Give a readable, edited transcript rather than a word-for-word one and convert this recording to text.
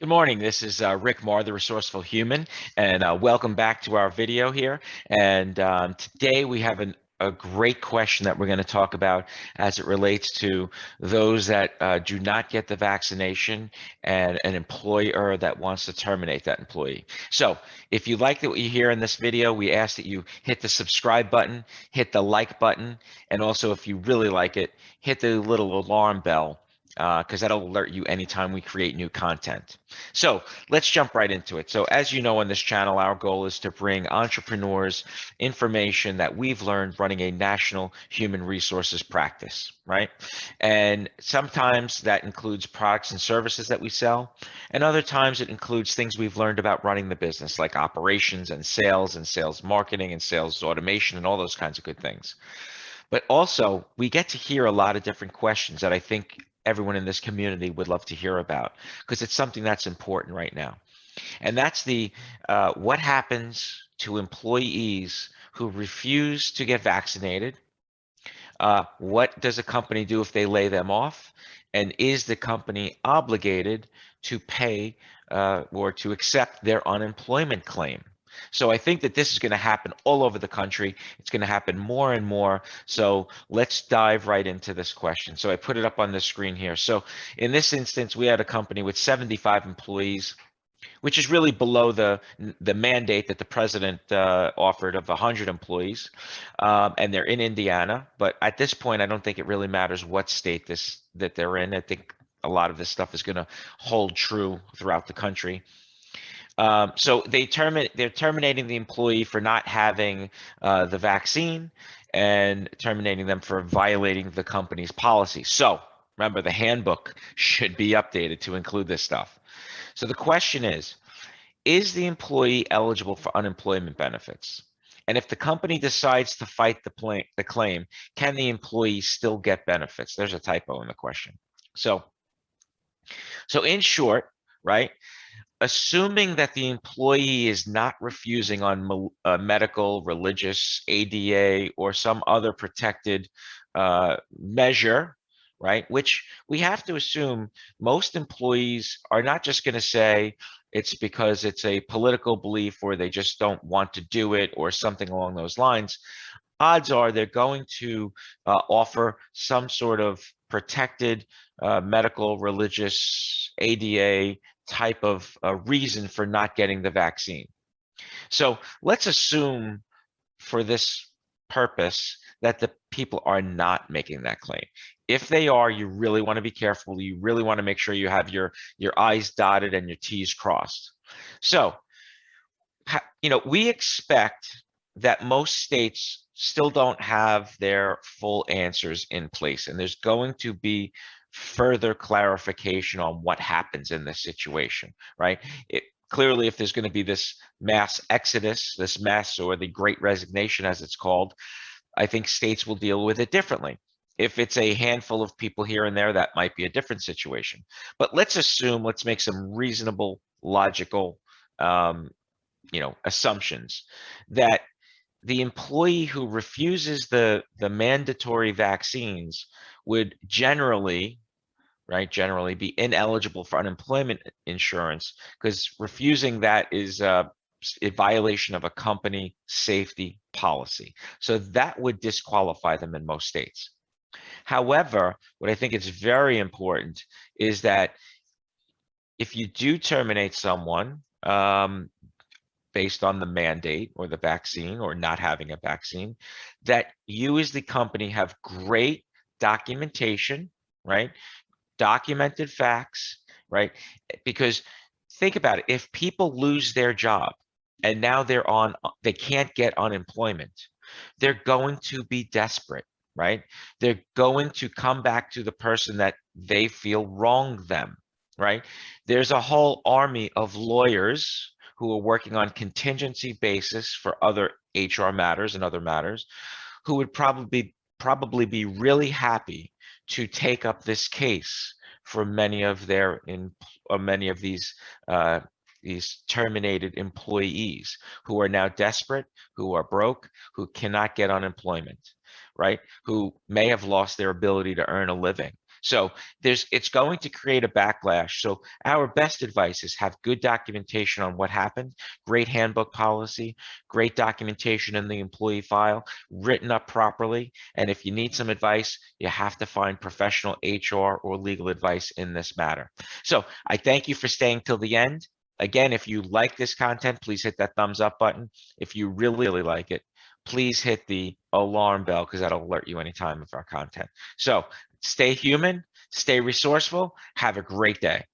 Good morning. This is Rick Marr, the Resourceful Human, and welcome back to our video here. And today we have a great question that we're going to talk about as it relates to those that do not get the vaccination and an employer that wants to terminate that employee. So if you like what you hear in this video, we ask that you hit the subscribe button, hit the like button, and also if you really like it, hit the little alarm bell because that'll alert you anytime we create new content. So let's jump right into it. So as you know on this channel, our goal is to bring entrepreneurs information that we've learned running a national human resources practice, right? And sometimes that includes products and services that we sell, and other times it includes things we've learned about running the business, like operations and sales marketing and sales automation and all those kinds of good things. But also, we get to hear a lot of different questions that I think everyone in this community would love to hear about because it's something that's important right now. And that's the what happens to employees who refuse to get vaccinated? What does a company do if they lay them off? And is the company obligated to pay or to accept their unemployment claim? So I think that this is going to happen all over the country. It's going to happen more and more. So let's dive right into this question. So I put it up on the screen here. So in this instance, we had a company with 75 employees, which is really below the mandate that the president offered of 100 employees, and they're in Indiana. But at this point, I don't think it really matters what state that they're in. I think a lot of this stuff is going to hold true throughout the country. So they're terminating the employee for not having the vaccine and terminating them for violating the company's policy. So remember, the handbook should be updated to include this stuff. So the question is the employee eligible for unemployment benefits? And if the company decides to fight the claim, can the employee still get benefits? There's a typo in the question. So in short, right, assuming that the employee is not refusing on medical, religious, ADA, or some other protected measure, right? Which we have to assume most employees are not just going to say it's because it's a political belief or they just don't want to do it or something along those lines. Odds are they're going to offer some sort of protected medical, religious, ADA type of reason for not getting the vaccine. So let's assume for this purpose that the people are not making that claim. If they are, you really want to be careful. You really want to make sure you have your I's dotted and your T's crossed. So, we expect that most states still don't have their full answers in place, and there's going to be further clarification on what happens in this situation, right? Clearly, if there's going to be this mass exodus, this mass or the great resignation, as it's called, I think states will deal with it differently. If it's a handful of people here and there, that might be a different situation. But let's make some reasonable, logical, assumptions that the employee who refuses the mandatory vaccines would generally be ineligible for unemployment insurance because refusing that is a violation of a company safety policy. So that would disqualify them in most states. However, what I think is very important is that if you do terminate someone based on the mandate or the vaccine or not having a vaccine, that you as the company have great documentation, right? Documented facts, right? Because think about it, if people lose their job and now they can't get unemployment, they're going to be desperate, right? They're going to come back to the person that they feel wronged them, right? There's a whole army of lawyers who are working on contingency basis for other HR matters and other matters who would probably be really happy to take up this case for many of these terminated employees who are now desperate, who are broke, who cannot get unemployment, right? Who may have lost their ability to earn a living. So it's going to create a backlash. So our best advice is have good documentation on what happened, great handbook policy, great documentation in the employee file, written up properly. And if you need some advice, you have to find professional HR or legal advice in this matter. So I thank you for staying till the end. Again, if you like this content, please hit that thumbs up button. If you really, really like it, please hit the alarm bell because that'll alert you anytime of our content. So stay human, stay resourceful, have a great day.